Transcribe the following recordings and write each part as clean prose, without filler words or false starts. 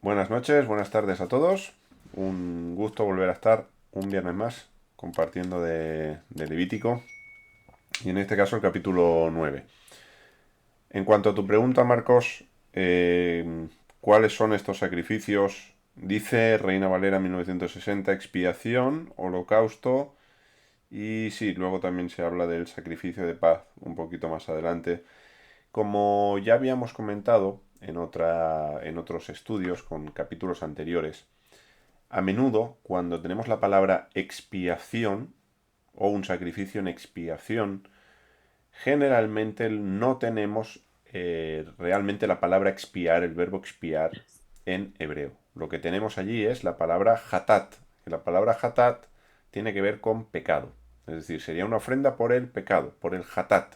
Buenas noches, buenas tardes a todos. Un gusto volver a estar un viernes más compartiendo de Levítico y en este caso el capítulo 9. En cuanto a tu pregunta, Marcos, ¿cuáles son estos sacrificios? Dice Reina Valera 1960, expiación, holocausto y sí, luego también se habla del sacrificio de paz un poquito más adelante. Como ya habíamos comentado en otros estudios con capítulos anteriores, a menudo, cuando tenemos la palabra expiación o un sacrificio en expiación, generalmente no tenemos realmente la palabra expiar, el verbo expiar en hebreo. Lo que tenemos allí es la palabra hatat. Y la palabra hatat tiene que ver con pecado. Es decir, sería una ofrenda por el pecado, por el hatat.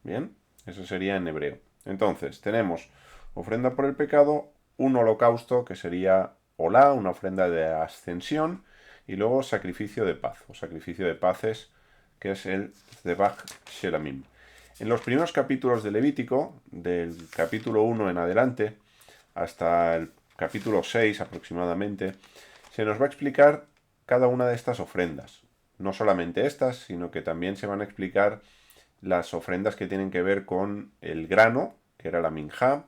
Bien, eso sería en hebreo. Entonces, tenemos ofrenda por el pecado, un holocausto que sería Olá, una ofrenda de ascensión, y luego sacrificio de paz, o sacrificio de paces, que es el Zebach Shelamim. En los primeros capítulos de Levítico, del capítulo 1 en adelante, hasta el capítulo 6 aproximadamente, se nos va a explicar cada una de estas ofrendas. No solamente estas, sino que también se van a explicar las ofrendas que tienen que ver con el grano, que era la minjá,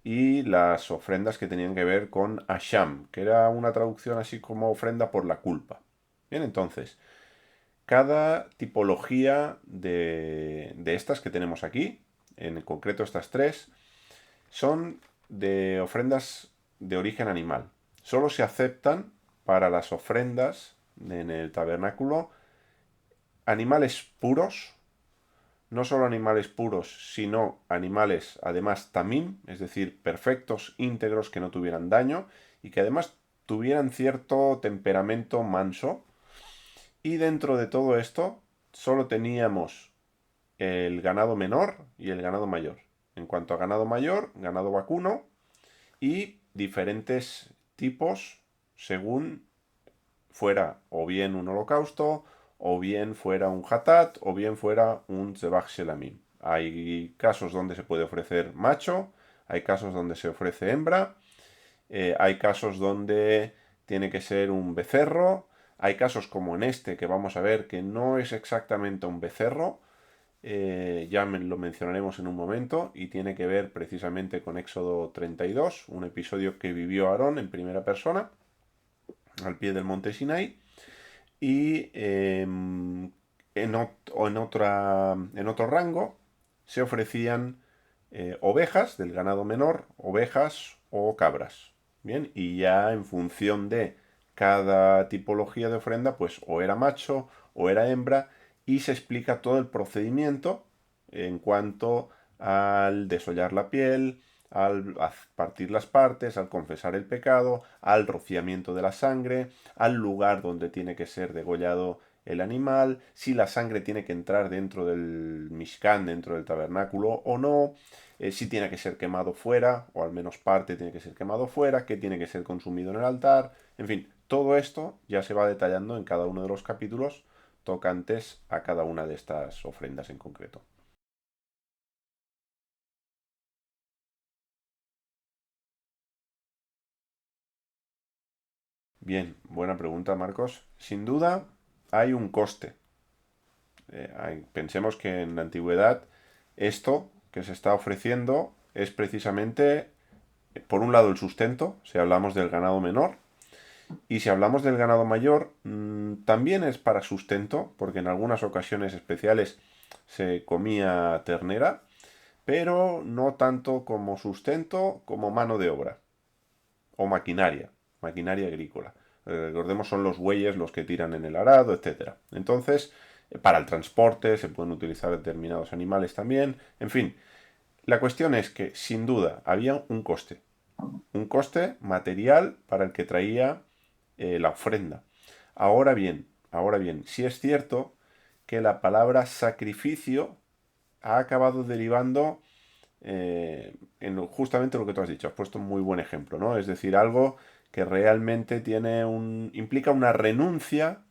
y las ofrendas que tenían que ver con Asham, que era una traducción así como ofrenda por la culpa. Bien, entonces, cada tipología de estas que tenemos aquí, en concreto estas tres, son de ofrendas de origen animal. Solo se aceptan para las ofrendas en el tabernáculo animales puros, no solo animales puros, sino animales además tamim, es decir, perfectos, íntegros, que no tuvieran daño y que además tuvieran cierto temperamento manso. Y dentro de todo esto solo teníamos el ganado menor y el ganado mayor. En cuanto a ganado mayor, ganado vacuno y diferentes tipos según fuera o bien un holocausto, o bien fuera un hatat, o bien fuera un zebach shelamim. Hay casos donde se puede ofrecer macho, hay casos donde se ofrece hembra, hay casos donde tiene que ser un becerro, hay casos como en este que vamos a ver que no es exactamente un becerro, lo mencionaremos en un momento y tiene que ver precisamente con Éxodo 32, un episodio que vivió Aarón en primera persona al pie del monte Sinai y en otro rango se ofrecían ovejas del ganado menor, ovejas o cabras. Bien, y ya en función de cada tipología de ofrenda, pues o era macho o era hembra, y se explica todo el procedimiento en cuanto al desollar la piel, al partir las partes, al confesar el pecado, al rociamiento de la sangre, al lugar donde tiene que ser degollado el animal, si la sangre tiene que entrar dentro del Mishkan, dentro del tabernáculo o no, si tiene que ser quemado fuera, o al menos parte tiene que ser quemado fuera, que tiene que ser consumido en el altar, en fin, todo esto ya se va detallando en cada uno de los capítulos tocantes a cada una de estas ofrendas en concreto. Bien, buena pregunta, Marcos. Sin duda, hay un coste. Pensemos que en la antigüedad esto que se está ofreciendo es precisamente, por un lado, el sustento, si hablamos del ganado menor, y si hablamos del ganado mayor, también es para sustento, porque en algunas ocasiones especiales se comía ternera, pero no tanto como sustento como mano de obra o maquinaria agrícola. Recordemos, son los bueyes los que tiran en el arado, etcétera. Entonces, para el transporte se pueden utilizar determinados animales también. En fin, la cuestión es que sin duda había un coste material para el que traía la ofrenda. Ahora bien, sí es cierto que la palabra sacrificio ha acabado derivando justamente lo que tú has dicho. Has puesto un muy buen ejemplo, ¿no? Es decir, algo que realmente implica una renuncia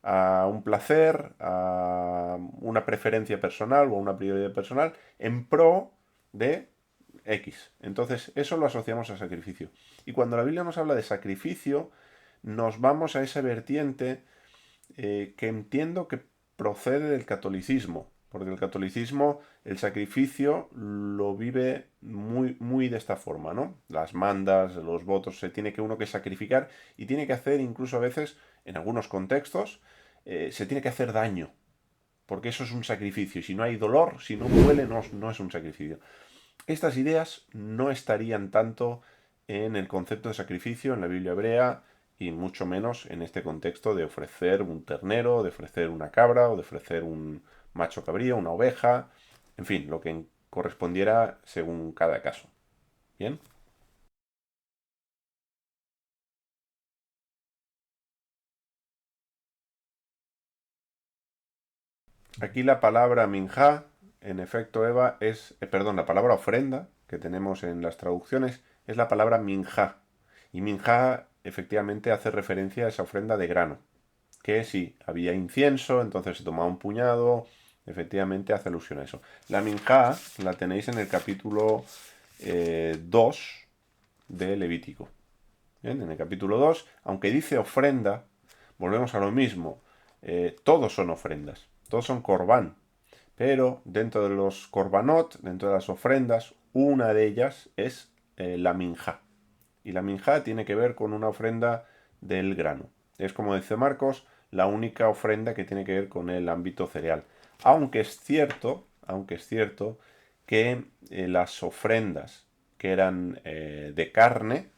a un placer, a una preferencia personal o a una prioridad personal en pro de X. Entonces, eso lo asociamos a sacrificio. Y cuando la Biblia nos habla de sacrificio, nos vamos a esa vertiente que entiendo que procede del catolicismo. Porque el catolicismo, el sacrificio, lo vive muy, muy de esta forma, ¿no? Las mandas, los votos, se tiene que uno que sacrificar y tiene que hacer, incluso a veces, en algunos contextos, se tiene que hacer daño. Porque eso es un sacrificio. Si no hay dolor, si no duele, no, no es un sacrificio. Estas ideas no estarían tanto en el concepto de sacrificio en la Biblia hebrea y mucho menos en este contexto de ofrecer un ternero, de ofrecer una cabra o de ofrecer un macho cabrío, una oveja, en fin, lo que correspondiera según cada caso. ¿Bien? Aquí la palabra minja, en efecto, Eva, perdón, la palabra ofrenda que tenemos en las traducciones es la palabra minja. Y minja efectivamente hace referencia a esa ofrenda de grano. Que si había incienso, entonces se tomaba un puñado, efectivamente hace alusión a eso. La minja la tenéis en el capítulo 2 de Levítico. ¿Bien? En el capítulo 2, aunque dice ofrenda, volvemos a lo mismo. Todos son ofrendas, todos son corbán. Pero dentro de los korbanot, dentro de las ofrendas, una de ellas es la minja. Y la minja tiene que ver con una ofrenda del grano. Es como dice Marcos, la única ofrenda que tiene que ver con el ámbito cereal. Aunque es cierto que las ofrendas que eran de carne,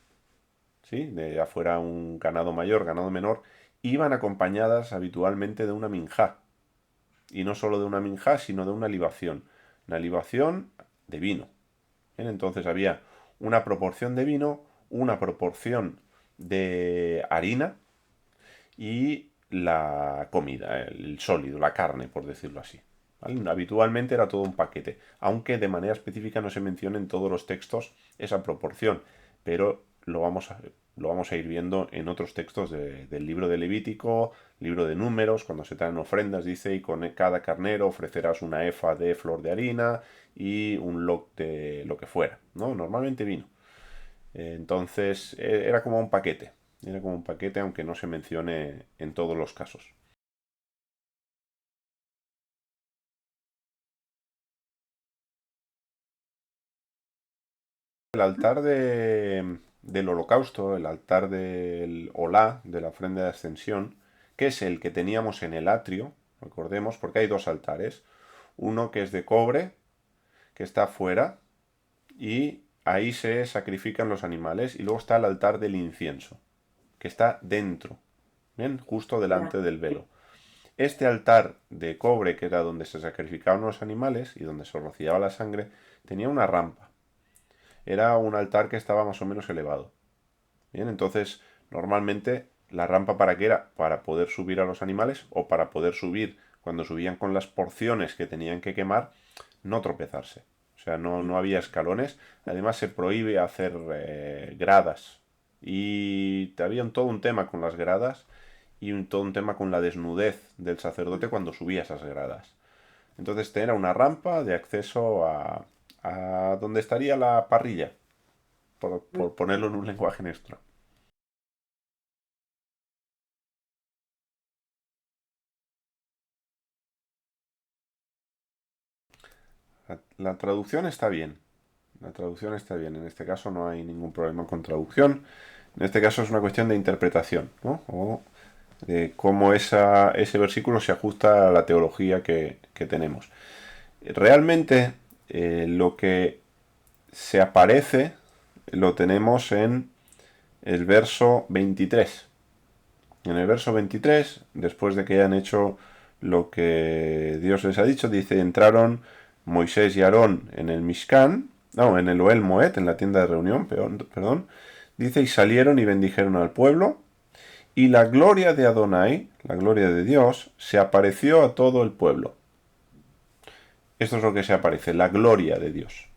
¿sí? De afuera un ganado mayor, ganado menor, iban acompañadas habitualmente de una minja. Y no solo de una minja, sino de una libación. Una libación de vino. Bien, entonces había una proporción de vino, una proporción de harina y la comida, el sólido, la carne, por decirlo así. ¿Vale? Habitualmente era todo un paquete, aunque de manera específica no se menciona en todos los textos esa proporción, pero lo vamos a ir viendo en otros textos del libro de Levítico, libro de Números, cuando se traen ofrendas, dice, y con cada carnero ofrecerás una efa de flor de harina y un loc de lo que fuera, ¿no? Normalmente vino. Entonces era como un paquete aunque no se mencione en todos los casos. El altar del holocausto, el altar del Olá, de la ofrenda de ascensión, que es el que teníamos en el atrio, recordemos, porque hay dos altares. Uno que es de cobre, que está afuera, y ahí se sacrifican los animales, y luego está el altar del incienso, que está dentro, ¿bien? Justo delante del velo. Este altar de cobre, que era donde se sacrificaban los animales y donde se rociaba la sangre, tenía una rampa. Era un altar que estaba más o menos elevado. Bien, entonces normalmente la rampa para qué era? Para poder subir a los animales o para poder subir cuando subían con las porciones que tenían que quemar, no tropezarse. O sea, no había escalones. Además se prohíbe hacer gradas. Y había todo un tema con las gradas y todo un tema con la desnudez del sacerdote cuando subía esas gradas. Entonces era una rampa de acceso a donde estaría la parrilla, por ponerlo en un lenguaje nuestro. La traducción está bien. La traducción está bien. En este caso no hay ningún problema con traducción. En este caso es una cuestión de interpretación, ¿no? O de cómo ese versículo se ajusta a la teología que tenemos. Realmente lo que se aparece lo tenemos en el verso 23. En el verso 23, después de que hayan hecho lo que Dios les ha dicho, dice, entraron Moisés y Aarón en el Mishkan, no, en el Oel Moed, en la tienda de reunión, perdón, dice, y salieron y bendijeron al pueblo, y la gloria de Adonai, la gloria de Dios, se apareció a todo el pueblo. Esto es lo que se aparece, la gloria de Dios.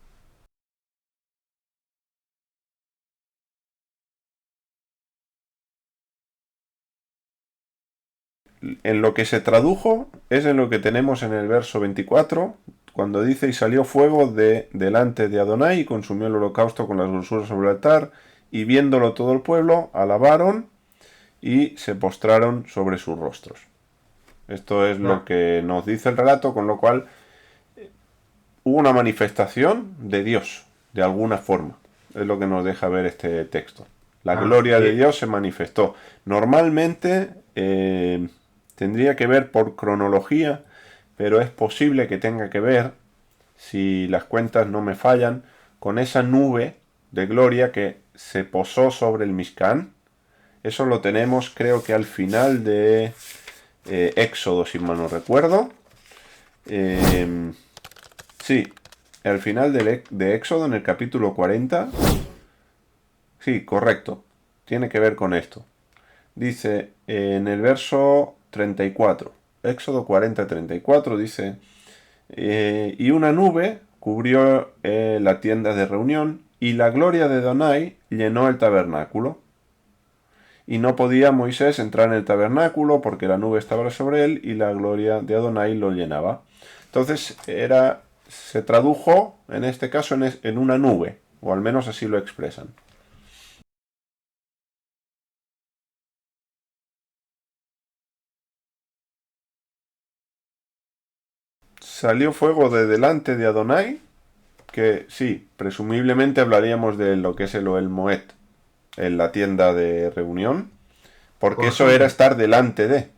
En lo que se tradujo es en lo que tenemos en el verso 24, cuando dice, y salió fuego de delante de Adonai y consumió el holocausto con las grosuras sobre el altar, y viéndolo todo el pueblo, alabaron y se postraron sobre sus rostros. Esto es lo que nos dice el relato, con lo cual hubo una manifestación de Dios, de alguna forma. Es lo que nos deja ver este texto. La gloria de Dios se manifestó. Normalmente tendría que ver por cronología, pero es posible que tenga que ver, si las cuentas no me fallan, con esa nube de gloria que se posó sobre el Mishkan. Eso lo tenemos, creo que al final de Éxodo, si mal no recuerdo. Sí, al final de Éxodo, en el capítulo 40. Sí, correcto. Tiene que ver con esto. Dice en el verso 34, Éxodo 40, 34, dice, y una nube cubrió la tienda de reunión, y la gloria de Adonai llenó el tabernáculo. Y no podía Moisés entrar en el tabernáculo porque la nube estaba sobre él y la gloria de Adonai lo llenaba. Entonces se tradujo en este caso en una nube, o al menos así lo expresan. Salió fuego de delante de Adonai, que sí, presumiblemente hablaríamos de lo que es el Ohel Moed, en la tienda de reunión, porque eso era estar delante de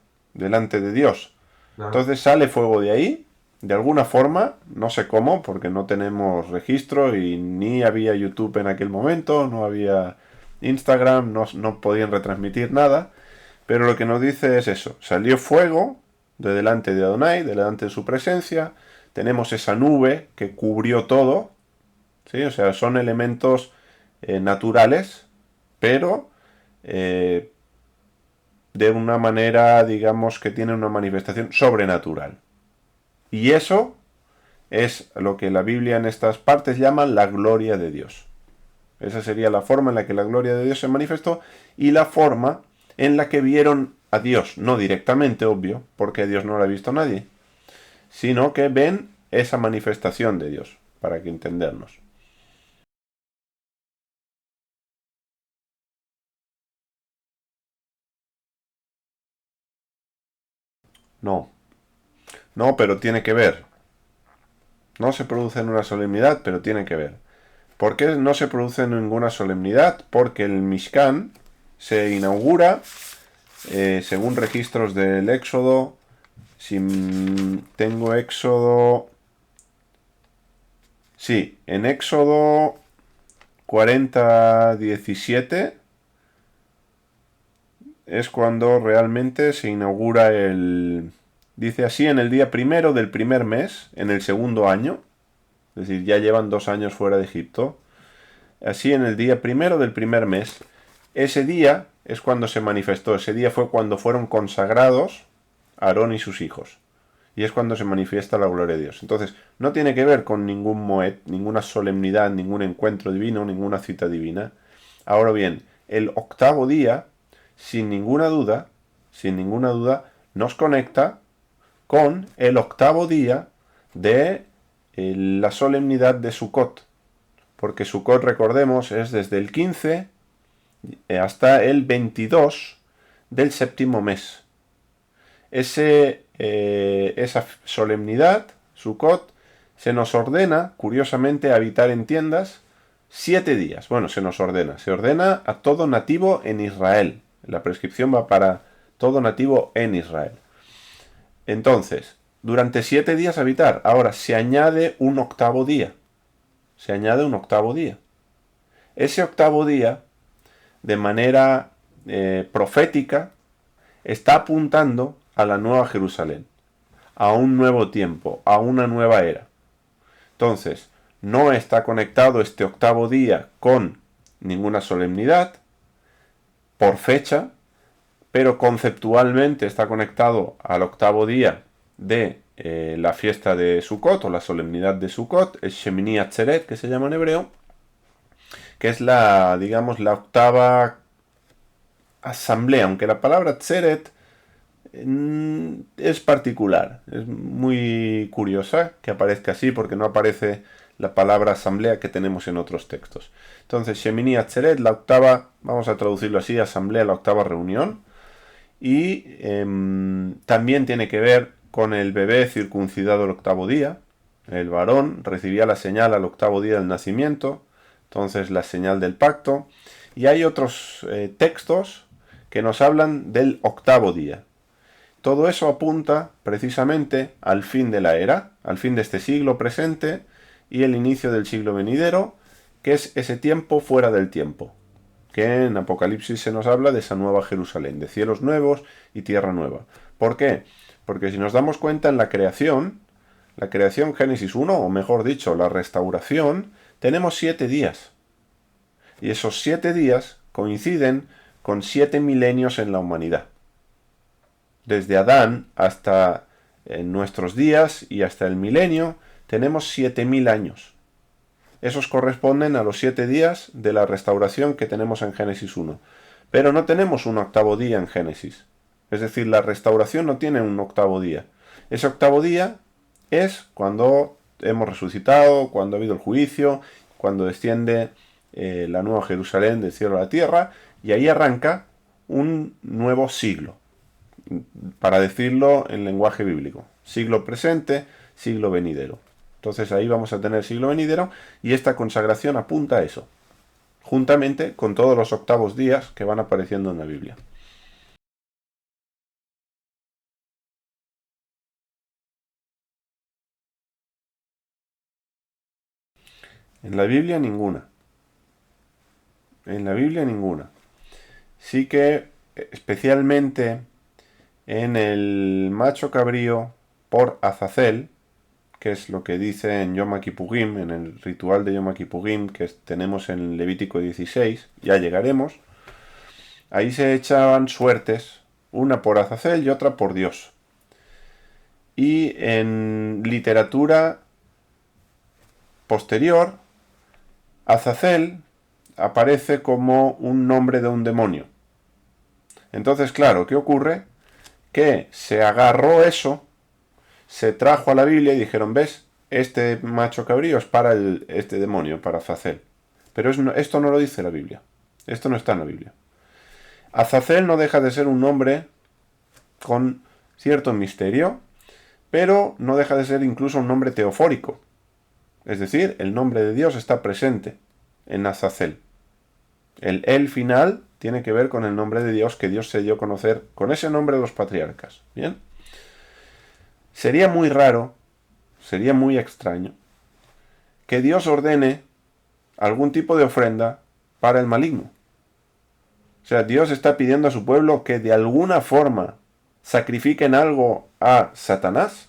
Dios. Entonces sale fuego de ahí, de alguna forma, no sé cómo, porque no tenemos registro y ni había YouTube en aquel momento, no había Instagram, no podían retransmitir nada, pero lo que nos dice es eso, salió fuego de delante de Adonai, de delante de su presencia, tenemos esa nube que cubrió todo, ¿sí? O sea, son elementos naturales, pero de una manera, digamos, que tiene una manifestación sobrenatural. Y eso es lo que la Biblia en estas partes llama la gloria de Dios. Esa sería la forma en la que la gloria de Dios se manifestó y la forma en la que vieron a Dios, no directamente, obvio, porque a Dios no lo ha visto nadie, sino que ven esa manifestación de Dios, para que entendernos. No, no, pero tiene que ver. No se produce en una solemnidad, pero tiene que ver. ¿Por qué no se produce en ninguna solemnidad? Porque el Mishkan se inaugura, según registros del Éxodo, si tengo Éxodo... Sí, en Éxodo 40:17 es cuando realmente se inaugura el... Dice así, en el día primero del primer mes, en el segundo año, es decir, ya llevan 2 años fuera de Egipto, así en el día primero del primer mes, ese día es cuando se manifestó, ese día fue cuando fueron consagrados Aarón y sus hijos. Y es cuando se manifiesta la gloria de Dios. Entonces, no tiene que ver con ningún moed, ninguna solemnidad, ningún encuentro divino, ninguna cita divina. Ahora bien, el octavo día, sin ninguna duda, nos conecta con el octavo día de la solemnidad de Sukkot. Porque Sukkot, recordemos, es desde el 15 hasta el 22 del séptimo mes. Esa solemnidad, Sukkot, se nos ordena, curiosamente, habitar en tiendas 7 días. Bueno, se ordena a todo nativo en Israel. La prescripción va para todo nativo en Israel. Entonces, durante 7 días habitar. Ahora, se añade un octavo día. Ese octavo día, de manera profética, está apuntando a la nueva Jerusalén, a un nuevo tiempo, a una nueva era. Entonces, no está conectado este octavo día con ninguna solemnidad por fecha, pero conceptualmente está conectado al octavo día de la fiesta de Sukkot o la solemnidad de Sukkot, el Shemini Atzeret, que se llama en hebreo, que es la octava asamblea, aunque la palabra Atzeret es particular, es muy curiosa que aparezca así porque no aparece la palabra asamblea que tenemos en otros textos. Entonces, Shemini Atzeret, la octava, vamos a traducirlo así, asamblea, la octava reunión, y también tiene que ver con el bebé circuncidado el octavo día. El varón recibía la señal al octavo día del nacimiento, entonces la señal del pacto. Y hay otros textos que nos hablan del octavo día. Todo eso apunta precisamente al fin de la era, al fin de este siglo presente y el inicio del siglo venidero, que es ese tiempo fuera del tiempo, que en Apocalipsis se nos habla de esa nueva Jerusalén, de cielos nuevos y tierra nueva. ¿Por qué? Porque si nos damos cuenta en la creación Génesis 1, o mejor dicho, la restauración, tenemos 7 días. Y esos 7 días coinciden con 7 milenios en la humanidad. Desde Adán hasta nuestros días y hasta el milenio, tenemos 7000 años. Esos corresponden a los 7 días de la restauración que tenemos en Génesis 1. Pero no tenemos un octavo día en Génesis. Es decir, la restauración no tiene un octavo día. Ese octavo día es cuando hemos resucitado, cuando ha habido el juicio, cuando desciende la nueva Jerusalén del cielo a la tierra, y ahí arranca un nuevo siglo, para decirlo en lenguaje bíblico. Siglo presente, siglo venidero. Entonces ahí vamos a tener siglo venidero, y esta consagración apunta a eso, juntamente con todos los octavos días que van apareciendo en la Biblia. En la Biblia ninguna. En la Biblia ninguna. Sí que especialmente en el macho cabrío por Azazel, que es lo que dice en Yom Kippurim, en el ritual de Yom Kippurim que tenemos en Levítico 16, ya llegaremos, ahí se echaban suertes, una por Azazel y otra por Dios. Y en literatura posterior, Azazel aparece como un nombre de un demonio. Entonces, claro, ¿qué ocurre? Que se agarró eso, se trajo a la Biblia y dijeron, ¿ves? Este macho cabrío es para este demonio, para Azazel. Pero esto no lo dice la Biblia. Esto no está en la Biblia. Azazel no deja de ser un nombre con cierto misterio, pero no deja de ser incluso un nombre teofórico. Es decir, el nombre de Dios está presente en Azazel. El final tiene que ver con el nombre de Dios que Dios se dio a conocer con ese nombre de los patriarcas. ¿Bien? Sería muy raro, sería muy extraño, que Dios ordene algún tipo de ofrenda para el maligno. O sea, Dios está pidiendo a su pueblo que de alguna forma sacrifiquen algo a Satanás.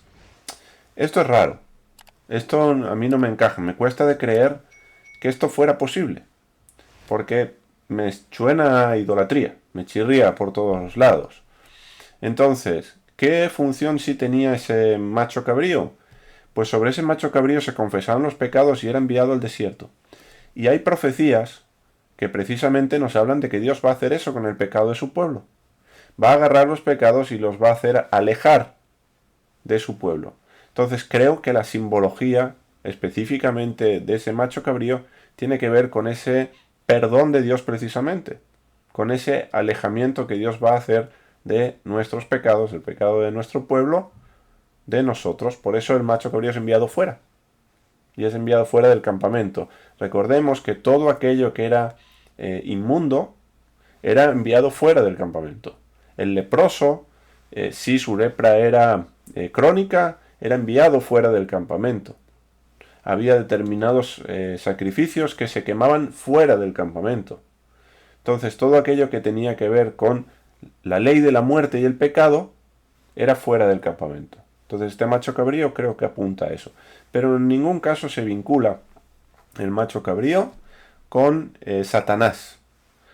Esto es raro. Esto a mí no me encaja. Me cuesta de creer que esto fuera posible. Porque me suena a idolatría. Me chirría por todos los lados. Entonces, ¿qué función sí tenía ese macho cabrío? Pues sobre ese macho cabrío se confesaban los pecados y era enviado al desierto. Y hay profecías que precisamente nos hablan de que Dios va a hacer eso con el pecado de su pueblo. Va a agarrar los pecados y los va a hacer alejar de su pueblo. Entonces creo que la simbología específicamente de ese macho cabrío tiene que ver con ese perdón de Dios precisamente, con ese alejamiento que Dios va a hacer de nuestros pecados, del pecado de nuestro pueblo, de nosotros. Por eso el macho cabrío es enviado fuera. Y es enviado fuera del campamento. Recordemos que todo aquello que era inmundo era enviado fuera del campamento. El leproso, si su lepra era crónica, era enviado fuera del campamento. Había determinados sacrificios que se quemaban fuera del campamento. Entonces todo aquello que tenía que ver con la ley de la muerte y el pecado era fuera del campamento. Entonces este macho cabrío creo que apunta a eso. Pero en ningún caso se vincula el macho cabrío con Satanás.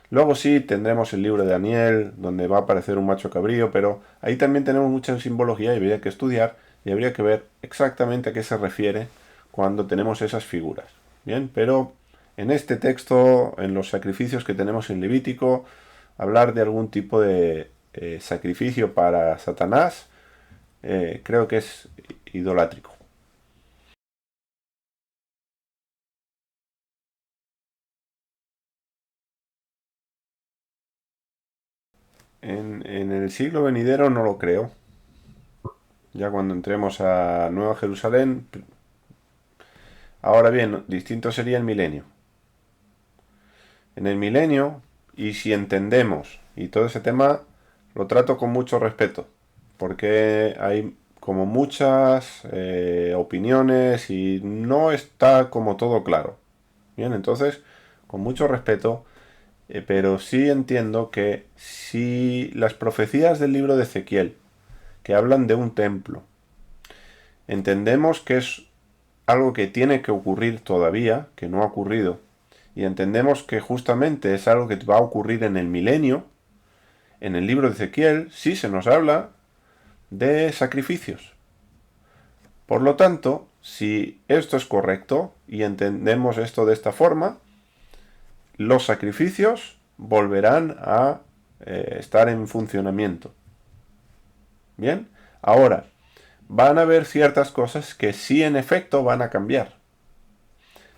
Luego sí tendremos el libro de Daniel, donde va a aparecer un macho cabrío, pero ahí también tenemos mucha simbología y habría que estudiar y habría que ver exactamente a qué se refiere cuando tenemos esas figuras. Bien, pero en este texto, en los sacrificios que tenemos en Levítico, hablar de algún tipo de sacrificio para Satanás, creo que es idolátrico. En el siglo venidero no lo creo. Ya cuando entremos a Nueva Jerusalén. Ahora bien, distinto sería el milenio. En el milenio, y si entendemos, y todo ese tema lo trato con mucho respeto, porque hay como muchas opiniones y no está como todo claro. Bien, entonces, con mucho respeto, pero sí entiendo que si las profecías del libro de Ezequiel, que hablan de un templo, entendemos que es algo que tiene que ocurrir todavía, que no ha ocurrido, y entendemos que justamente es algo que va a ocurrir en el milenio, en el libro de Ezequiel sí se nos habla de sacrificios. Por lo tanto, si esto es correcto y entendemos esto de esta forma, los sacrificios volverán a estar en funcionamiento. Bien, ahora, van a haber ciertas cosas que sí en efecto van a cambiar.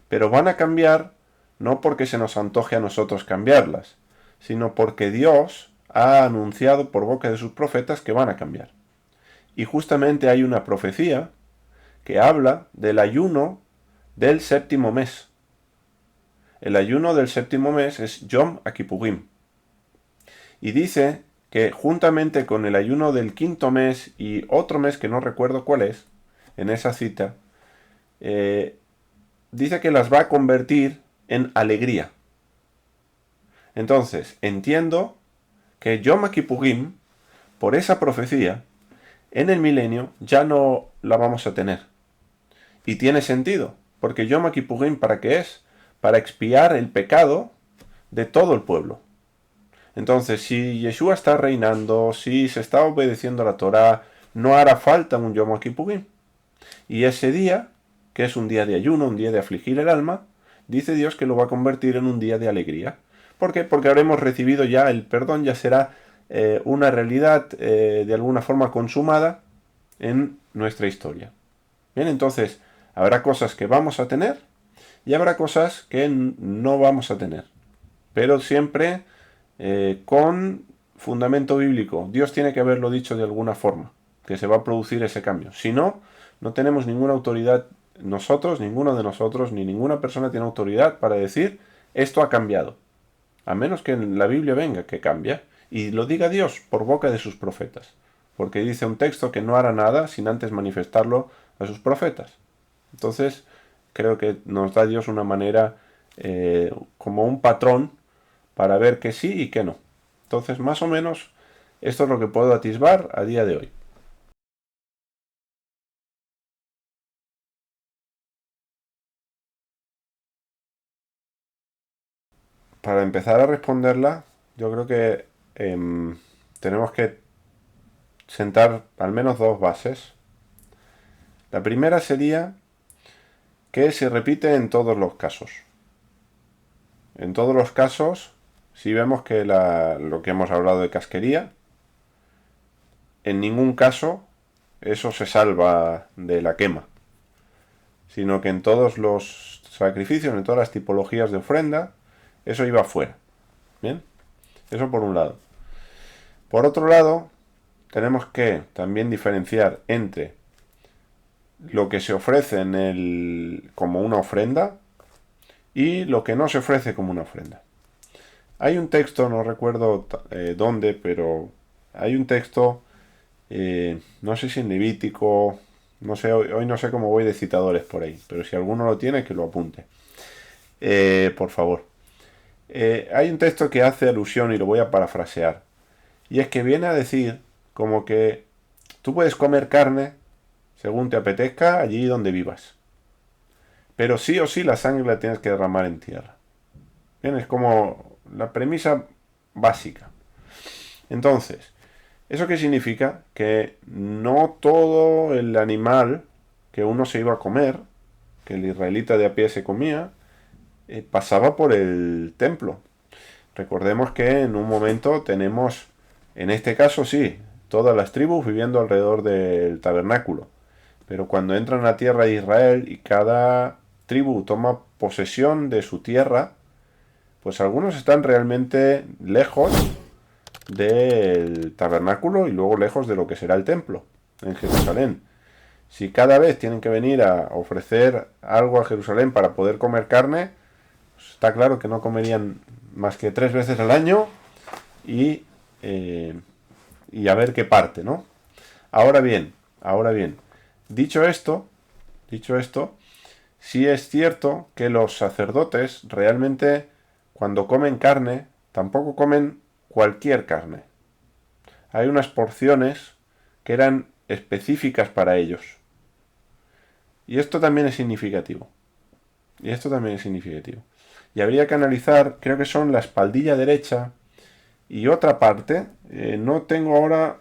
Pero van a cambiar no porque se nos antoje a nosotros cambiarlas, sino porque Dios ha anunciado por boca de sus profetas que van a cambiar. Y justamente hay una profecía que habla del ayuno del séptimo mes. El ayuno del séptimo mes es Yom Kippurim. Y dice que juntamente con el ayuno del quinto mes y otro mes que no recuerdo cuál es, en esa cita, dice que las va a convertir en alegría. Entonces, entiendo que Yom Kippurim, por esa profecía, en el milenio ya no la vamos a tener. Y tiene sentido, porque Yom Kippurim, ¿para qué es? Para expiar el pecado de todo el pueblo. Entonces, si Yeshua está reinando, si se está obedeciendo a la Torá, no hará falta un Yom Kippurim. Y ese día, que es un día de ayuno, un día de afligir el alma, dice Dios que lo va a convertir en un día de alegría. ¿Por qué? Porque habremos recibido ya el perdón, ya será una realidad de alguna forma consumada en nuestra historia. Bien, entonces habrá cosas que vamos a tener y habrá cosas que no vamos a tener. Pero siempre con fundamento bíblico. Dios tiene que haberlo dicho de alguna forma, que se va a producir ese cambio. Si no, no tenemos ninguna autoridad, nosotros, ninguno de nosotros, ni ninguna persona tiene autoridad para decir esto ha cambiado. A menos que en la Biblia venga que cambia y lo diga Dios por boca de sus profetas. Porque dice un texto que no hará nada sin antes manifestarlo a sus profetas. Entonces, creo que nos da Dios una manera como un patrón para ver que sí y que no. Entonces, más o menos, esto es lo que puedo atisbar a día de hoy. Para empezar a responderla, yo creo que tenemos que sentar al menos dos bases. La primera sería que se repite en todos los casos. En todos los casos, si vemos que lo que hemos hablado de casquería, en ningún caso eso se salva de la quema, sino que en todos los sacrificios, en todas las tipologías de ofrenda, eso iba fuera. Bien, eso por un lado. Por otro lado, tenemos que también diferenciar entre lo que se ofrece como una ofrenda y lo que no se ofrece como una ofrenda. Hay un texto, no recuerdo dónde, pero hay un texto, no sé si en Levítico, no sé, hoy no sé cómo voy de citadores por ahí, pero si alguno lo tiene, que lo apunte. Por favor. Hay un texto que hace alusión y lo voy a parafrasear. Y es que viene a decir como que tú puedes comer carne según te apetezca allí donde vivas. Pero sí o sí la sangre la tienes que derramar en tierra. Bien, es como la premisa básica. Entonces, ¿eso qué significa? Que no todo el animal que uno se iba a comer, que el israelita de a pie se comía, pasaba por el templo. Recordemos que en un momento tenemos En este caso sí, todas las tribus viviendo alrededor del tabernáculo. Pero cuando entran a la tierra de Israel y cada tribu toma posesión de su tierra, pues algunos están realmente lejos del tabernáculo y luego lejos de lo que será el templo en Jerusalén. Si cada vez tienen que venir a ofrecer algo a Jerusalén para poder comer carne, pues está claro que no comerían más que 3 veces al año y, y a ver qué parte, ¿no? Ahora bien, dicho esto, sí es cierto que los sacerdotes realmente cuando comen carne tampoco comen cualquier carne. Hay unas porciones que eran específicas para ellos. Y esto también es significativo. Y habría que analizar, creo que son la espaldilla derecha y otra parte. No tengo ahora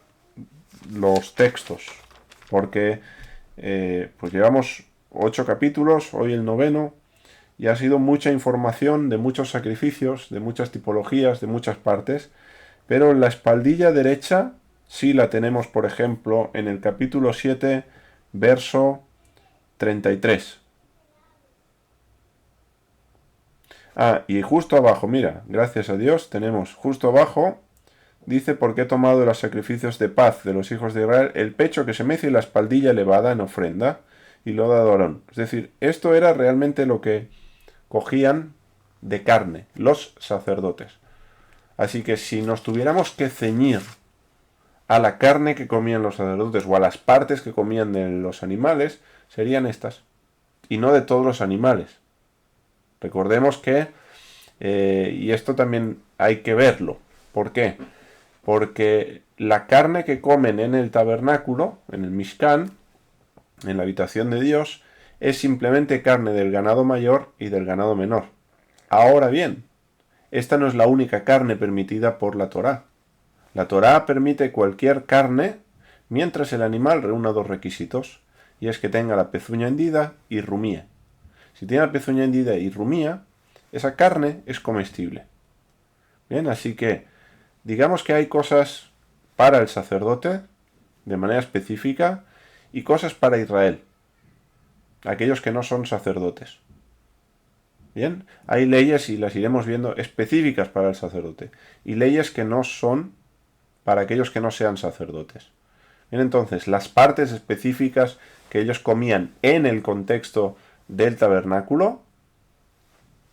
los textos, porque pues llevamos 8 capítulos, hoy el 9º, y ha sido mucha información de muchos sacrificios, de muchas tipologías, de muchas partes, pero la espaldilla derecha sí la tenemos, por ejemplo, en el capítulo 7, verso 33. Y justo abajo, mira, gracias a Dios, tenemos justo abajo, dice, porque he tomado de los sacrificios de paz de los hijos de Israel el pecho que se mece y la espaldilla elevada en ofrenda, y lo ha dado a Aarón. Es decir, esto era realmente lo que cogían de carne los sacerdotes. Así que si nos tuviéramos que ceñir a la carne que comían los sacerdotes o a las partes que comían de los animales, serían estas. Y no de todos los animales. Recordemos que, y esto también hay que verlo. ¿Por qué? Porque la carne que comen en el tabernáculo, en el Mishkan, en la habitación de Dios, es simplemente carne del ganado mayor y del ganado menor. Ahora bien, esta no es la única carne permitida por la Torá. La Torá permite cualquier carne mientras el animal reúna 2 requisitos, y es que tenga la pezuña hendida y rumía. Si tiene la pezuña hendida y rumía, esa carne es comestible. Bien, así que digamos que hay cosas para el sacerdote de manera específica y cosas para Israel, aquellos que no son sacerdotes. Bien, hay leyes, y las iremos viendo, específicas para el sacerdote y leyes que no son para aquellos que no sean sacerdotes. Bien, entonces, las partes específicas que ellos comían en el contexto del tabernáculo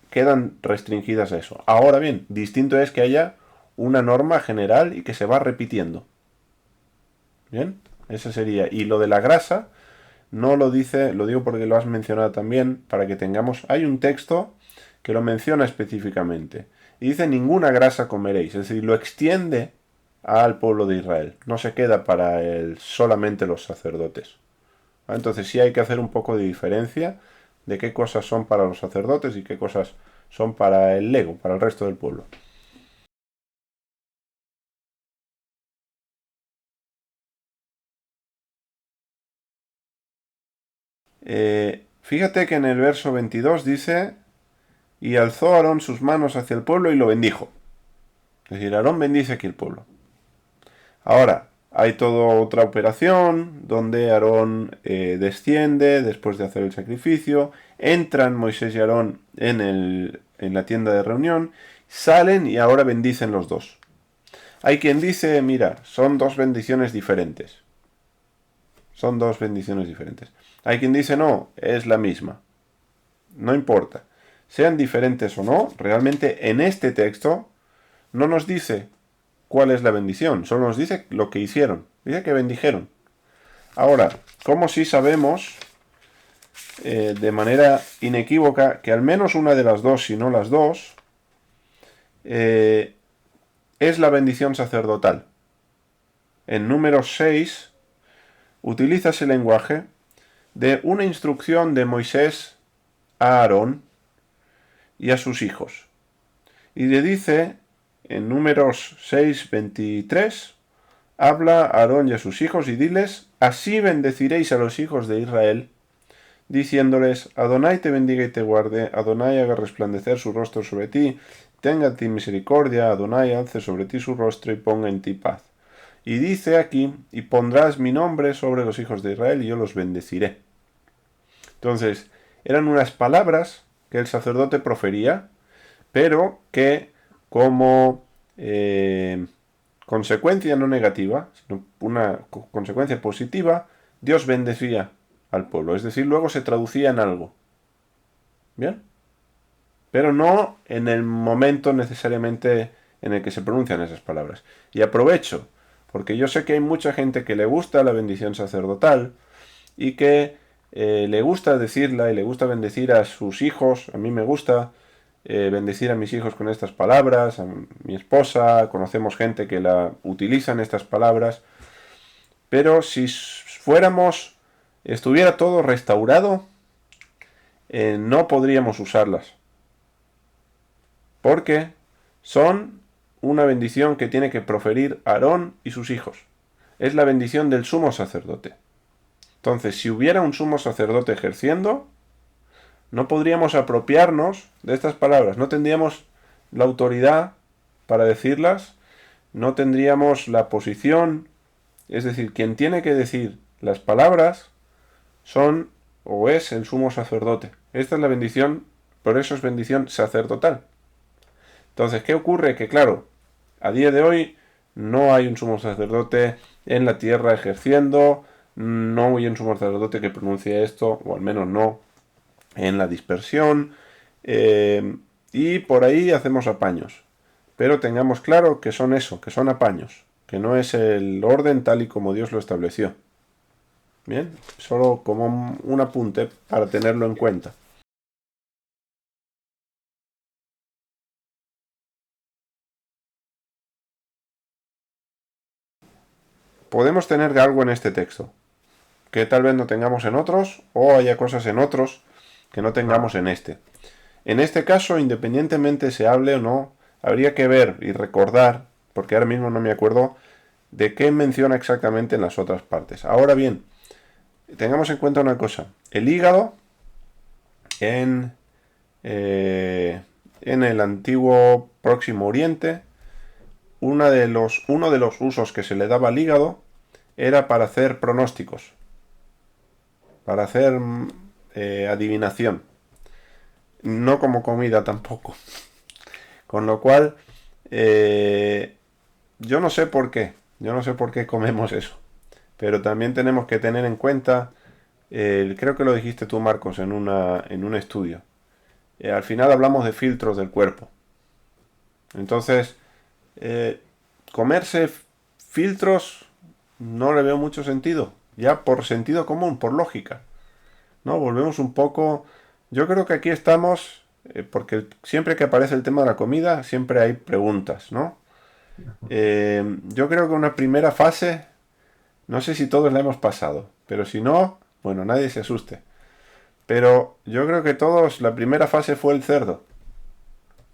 quedan restringidas a eso. Ahora bien, distinto es que haya una norma general y que se va repitiendo. Bien, eso sería. Y lo de la grasa no lo dice, lo digo porque lo has mencionado también, para que tengamos, hay un texto que lo menciona específicamente. Y dice, ninguna grasa comeréis. Es decir, lo extiende al pueblo de Israel. No se queda para solamente los sacerdotes. Entonces sí hay que hacer un poco de diferencia de qué cosas son para los sacerdotes y qué cosas son para el lego, para el resto del pueblo. Fíjate que en el verso 22 dice, y alzó Aarón sus manos hacia el pueblo y lo bendijo. Es decir, Aarón bendice aquí el pueblo. Ahora, hay toda otra operación donde Aarón desciende después de hacer el sacrificio, entran Moisés y Aarón en la tienda de reunión, salen y ahora bendicen los dos. Hay quien dice, mira, son 2 bendiciones diferentes. Hay quien dice, no, es la misma. No importa. Sean diferentes o no, realmente en este texto no nos dice cuál es la bendición, solo nos dice lo que hicieron. Dice que bendijeron. Ahora, ¿cómo si sabemos de manera inequívoca que al menos una de las dos, si no las dos, es la bendición sacerdotal? En Números 6 utiliza ese lenguaje de una instrucción de Moisés a Aarón y a sus hijos. Y le dice, en Números 6:23, habla a Aarón y a sus hijos y diles, así bendeciréis a los hijos de Israel, diciéndoles, Adonai te bendiga y te guarde, Adonai haga resplandecer su rostro sobre ti, tenga en ti misericordia, Adonai alce sobre ti su rostro y ponga en ti paz. Y dice aquí, y pondrás mi nombre sobre los hijos de Israel y yo los bendeciré. Entonces, eran unas palabras que el sacerdote profería, pero que como consecuencia no negativa, sino una consecuencia positiva, Dios bendecía al pueblo. Es decir, luego se traducía en algo. ¿Bien? Pero no en el momento necesariamente en el que se pronuncian esas palabras. Y aprovecho, porque yo sé que hay mucha gente que le gusta la bendición sacerdotal y que le gusta decirla y le gusta bendecir a sus hijos. A mí me gusta bendecir a mis hijos con estas palabras, a mi esposa, conocemos gente que la utilizan estas palabras, pero si estuviera todo restaurado, no podríamos usarlas, porque son una bendición que tiene que proferir Aarón y sus hijos. Es la bendición del sumo sacerdote. Entonces, si hubiera un sumo sacerdote ejerciendo, no podríamos apropiarnos de estas palabras, no tendríamos la autoridad para decirlas, no tendríamos la posición, es decir, quien tiene que decir las palabras son o es el sumo sacerdote. Esta es la bendición, por eso es bendición sacerdotal. Entonces, ¿qué ocurre? Que claro, a día de hoy no hay un sumo sacerdote en la tierra ejerciendo, no hay un sumo sacerdote que pronuncie esto, o al menos no en la dispersión, y por ahí hacemos apaños. Pero tengamos claro que son eso, que son apaños, que no es el orden tal y como Dios lo estableció. Bien, solo como un apunte para tenerlo en cuenta. Podemos tener algo en este texto, que tal vez no tengamos en otros, o haya cosas en otros que no tengamos en este. En este caso, independientemente se hable o no, habría que ver y recordar, porque ahora mismo no me acuerdo, de qué menciona exactamente en las otras partes. Ahora bien, tengamos en cuenta una cosa. El hígado en el antiguo Próximo Oriente, uno de los usos que se le daba al hígado era para hacer pronósticos, para hacer adivinación. No como comida tampoco. Con lo cual, yo no sé por qué. Yo no sé por qué comemos eso. Pero también tenemos que tener en cuenta, creo que lo dijiste tú, Marcos, en un estudio. Al final hablamos de filtros del cuerpo. Entonces, comerse filtros no le veo mucho sentido. Ya por sentido común, por lógica. ¿No? Volvemos un poco. Yo creo que aquí estamos, porque siempre que aparece el tema de la comida, siempre hay preguntas, ¿no? Yo creo que una primera fase, no sé si todos la hemos pasado, pero si no, bueno, nadie se asuste. Pero yo creo que todos, la primera fase fue el cerdo.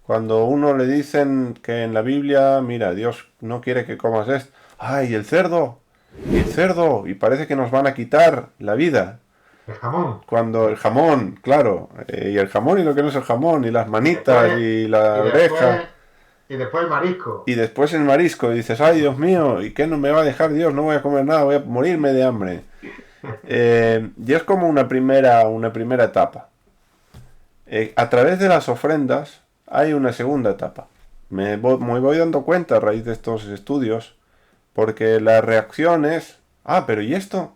Cuando uno le dicen que en la Biblia, mira, Dios no quiere que comas esto. ¡Ay, el cerdo! ¡Y el cerdo! Y parece que nos van a quitar la vida. El jamón. Cuando el jamón, claro, y el jamón y lo que no es el jamón, y las Y manitas después, y y la después, oreja, y después el marisco. y después el marisco, y dices, ay Dios mío, ¿y qué no me va a dejar Dios? No voy a comer nada, voy a morirme de hambre. Y es como una primera etapa. A través de las ofrendas hay una segunda etapa. Me voy dando cuenta a raíz de estos estudios, porque la reacción es, pero ¿y esto?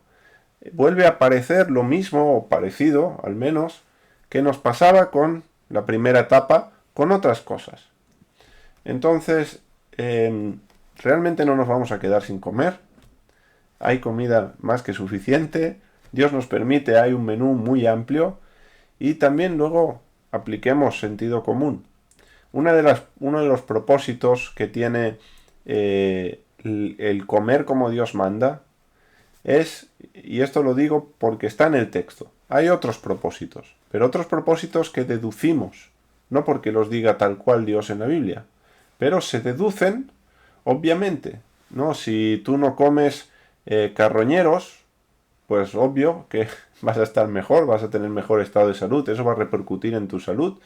Vuelve a aparecer lo mismo o parecido, al menos, que nos pasaba con la primera etapa, con otras cosas. Entonces, realmente no nos vamos a quedar sin comer. Hay comida más que suficiente. Dios nos permite, hay un menú muy amplio. Y también luego apliquemos sentido común. Uno de los propósitos que tiene el comer como Dios manda es, y esto lo digo porque está en el texto, hay otros propósitos, pero otros propósitos que deducimos, no porque los diga tal cual Dios en la Biblia, pero se deducen, obviamente, ¿no? Si tú no comes carroñeros, pues obvio que vas a estar mejor, vas a tener mejor estado de salud, eso va a repercutir en tu salud,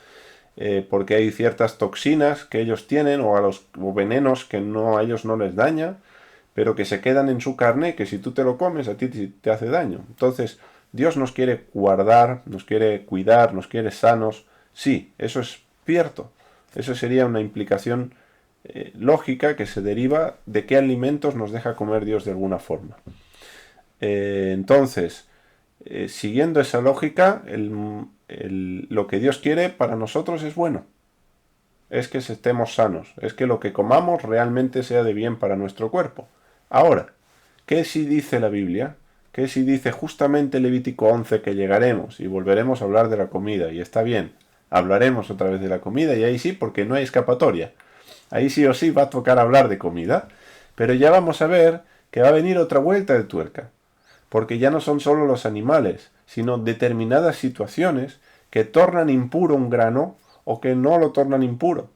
porque hay ciertas toxinas que ellos tienen o venenos que a ellos no les daña, pero que se quedan en su carne, que si tú te lo comes a ti te hace daño. Entonces, Dios nos quiere guardar, nos quiere cuidar, nos quiere sanos. Sí, eso es cierto. Eso sería una implicación lógica que se deriva de qué alimentos nos deja comer Dios de alguna forma. Entonces, siguiendo esa lógica, lo que Dios quiere para nosotros es bueno. Es que estemos sanos, es que lo que comamos realmente sea de bien para nuestro cuerpo. Ahora, ¿qué si dice la Biblia? ¿Qué si dice justamente Levítico 11 que llegaremos y volveremos a hablar de la comida? Y está bien, hablaremos otra vez de la comida y ahí sí, porque no hay escapatoria. Ahí sí o sí va a tocar hablar de comida, pero ya vamos a ver que va a venir otra vuelta de tuerca, porque ya no son solo los animales, sino determinadas situaciones que tornan impuro un grano o que no lo tornan impuro.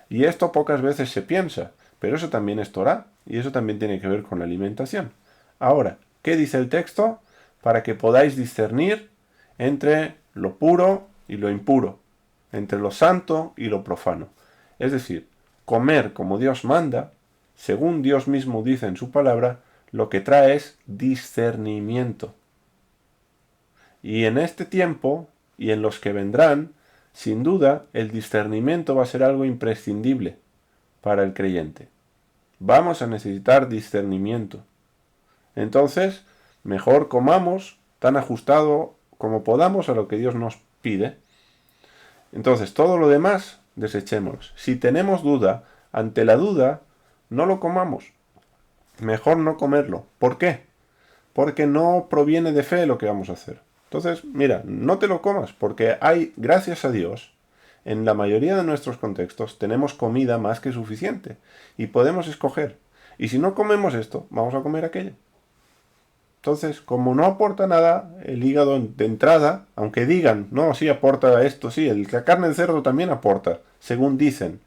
Y esto pocas veces se piensa, pero eso también es Torá, y eso también tiene que ver con la alimentación. Ahora, ¿qué dice el texto? Para que podáis discernir entre lo puro y lo impuro, entre lo santo y lo profano. Es decir, comer como Dios manda, según Dios mismo dice en su palabra, lo que trae es discernimiento. Y en este tiempo, y en los que vendrán, sin duda, el discernimiento va a ser algo imprescindible para el creyente. Vamos a necesitar discernimiento. Entonces, mejor comamos tan ajustado como podamos a lo que Dios nos pide. Entonces, todo lo demás, desechémoslo. Si tenemos duda, ante la duda, no lo comamos. Mejor no comerlo. ¿Por qué? Porque no proviene de fe lo que vamos a hacer. Entonces, mira, no te lo comas, porque hay, gracias a Dios, en la mayoría de nuestros contextos tenemos comida más que suficiente y podemos escoger. Y si no comemos esto, vamos a comer aquello. Entonces, como no aporta nada el hígado de entrada, aunque digan, no, sí aporta esto, sí, la carne de cerdo también aporta, según dicen.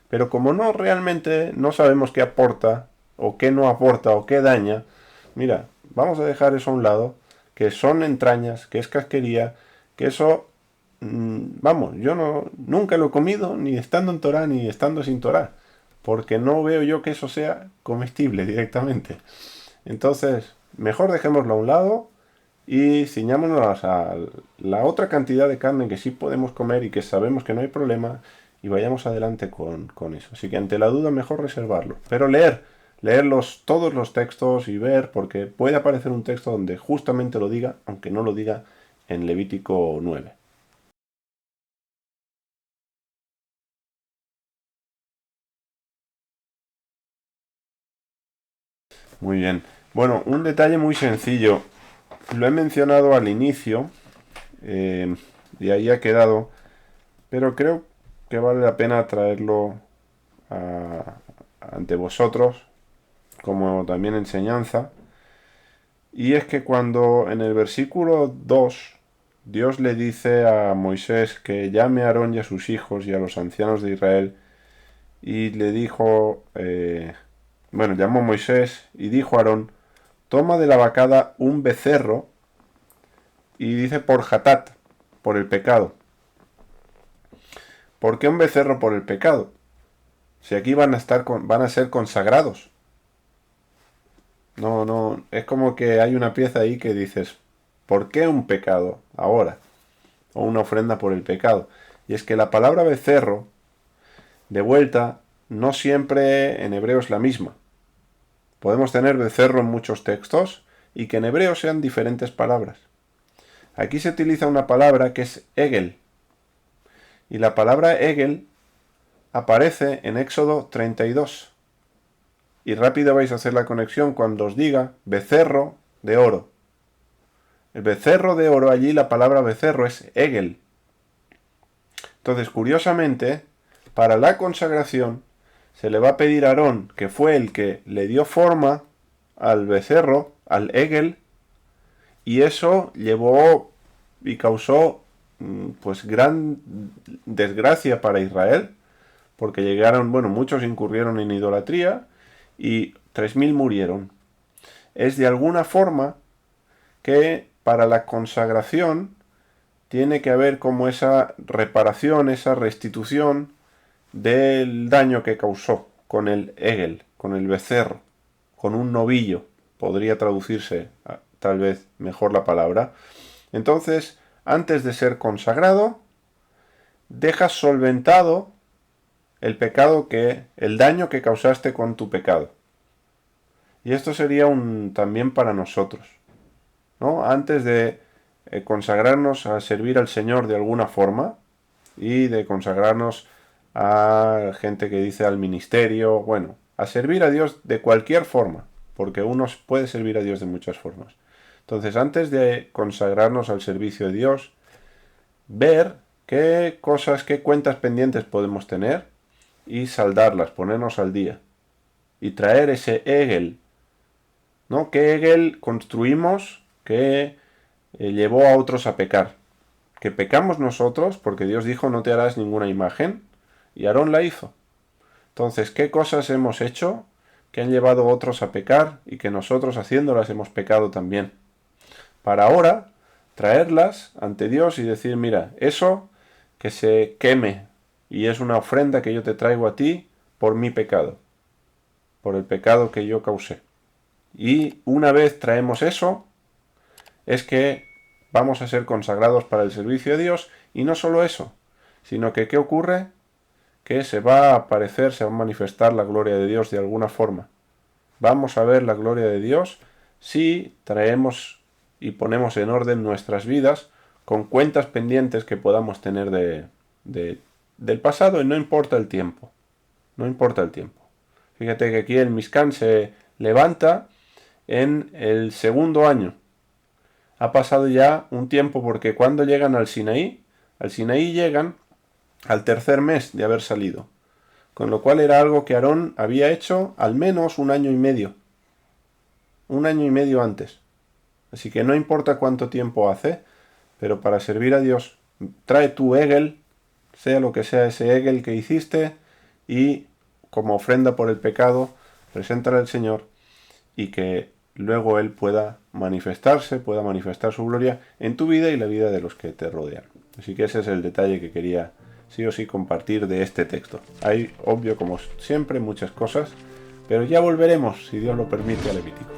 Pero como no realmente no sabemos qué aporta, o qué no aporta, o qué daña, mira, vamos a dejar eso a un lado, que son entrañas, que es casquería, que eso, vamos, yo nunca lo he comido, ni estando en Torá, ni estando sin Torá, porque no veo yo que eso sea comestible directamente. Entonces, mejor dejémoslo a un lado y ciñámonos a la otra cantidad de carne que sí podemos comer y que sabemos que no hay problema y vayamos adelante con eso. Así que ante la duda mejor reservarlo. Pero leer todos los textos y ver, porque puede aparecer un texto donde justamente lo diga, aunque no lo diga en Levítico 9. Muy bien. Bueno, un detalle muy sencillo. Lo he mencionado al inicio y ahí ha quedado, pero creo que vale la pena traerlo ante vosotros como también enseñanza. Y es que cuando en el versículo 2 Dios le dice a Moisés que llame a Aarón y a sus hijos y a los ancianos de Israel, y le dijo, llamó a Moisés y dijo a Aarón, toma de la vacada un becerro, y dice por Hatat, por el pecado. ¿Por qué un becerro por el pecado? Si aquí van a ser consagrados. No, es como que hay una pieza ahí que dices, ¿por qué un pecado ahora? O una ofrenda por el pecado. Y es que la palabra becerro, de vuelta, no siempre en hebreo es la misma. Podemos tener becerro en muchos textos y que en hebreo sean diferentes palabras. Aquí se utiliza una palabra que es egel. Y la palabra egel aparece en Éxodo 32. Y rápido vais a hacer la conexión cuando os diga becerro de oro. El becerro de oro, allí la palabra becerro es egel. Entonces, curiosamente, para la consagración se le va a pedir a Aarón, que fue el que le dio forma al becerro, al egel, y eso llevó y causó pues gran desgracia para Israel, porque muchos incurrieron en idolatría y 3.000 murieron. Es de alguna forma que para la consagración tiene que haber como esa reparación, esa restitución del daño que causó con el egel, con el becerro, con un novillo, podría traducirse tal vez mejor la palabra. Entonces, antes de ser consagrado, dejas solventado el daño que causaste con tu pecado. Y esto sería también para nosotros, ¿no? Antes de consagrarnos a servir al Señor de alguna forma y de consagrarnos a gente que dice al ministerio, bueno, a servir a Dios de cualquier forma, porque uno puede servir a Dios de muchas formas. Entonces, antes de consagrarnos al servicio de Dios, ver qué cosas, qué cuentas pendientes podemos tener y saldarlas, ponernos al día y traer ese Egel, ¿no? ¿Qué Egel construimos que llevó a otros a pecar? Que pecamos nosotros, porque Dios dijo no te harás ninguna imagen, y Aarón la hizo. Entonces, ¿qué cosas hemos hecho que han llevado a otros a pecar y que nosotros haciéndolas hemos pecado también? Para ahora traerlas ante Dios y decir, mira, eso que se queme y es una ofrenda que yo te traigo a ti por mi pecado, por el pecado que yo causé. Y una vez traemos eso, es que vamos a ser consagrados para el servicio de Dios, y no solo eso, sino que ¿qué ocurre? Que se va a aparecer, se va a manifestar la gloria de Dios de alguna forma. Vamos a ver la gloria de Dios si traemos y ponemos en orden nuestras vidas con cuentas pendientes que podamos tener del pasado, y no importa el tiempo. No importa el tiempo. Fíjate que aquí el Mishkan se levanta en el segundo año. Ha pasado ya un tiempo, porque cuando llegan al Sinaí llegan al tercer mes de haber salido. Con lo cual era algo que Aarón había hecho al menos un año y medio. Un año y medio antes. Así que no importa cuánto tiempo hace, pero para servir a Dios, trae tu Egel, sea lo que sea ese Egel que hiciste, y como ofrenda por el pecado, preséntale al Señor, y que luego Él pueda manifestar su gloria en tu vida y la vida de los que te rodean. Así que ese es el detalle que quería sí o sí compartir de este texto. Hay, obvio, como siempre, muchas cosas, pero ya volveremos, si Dios lo permite, a Levítico.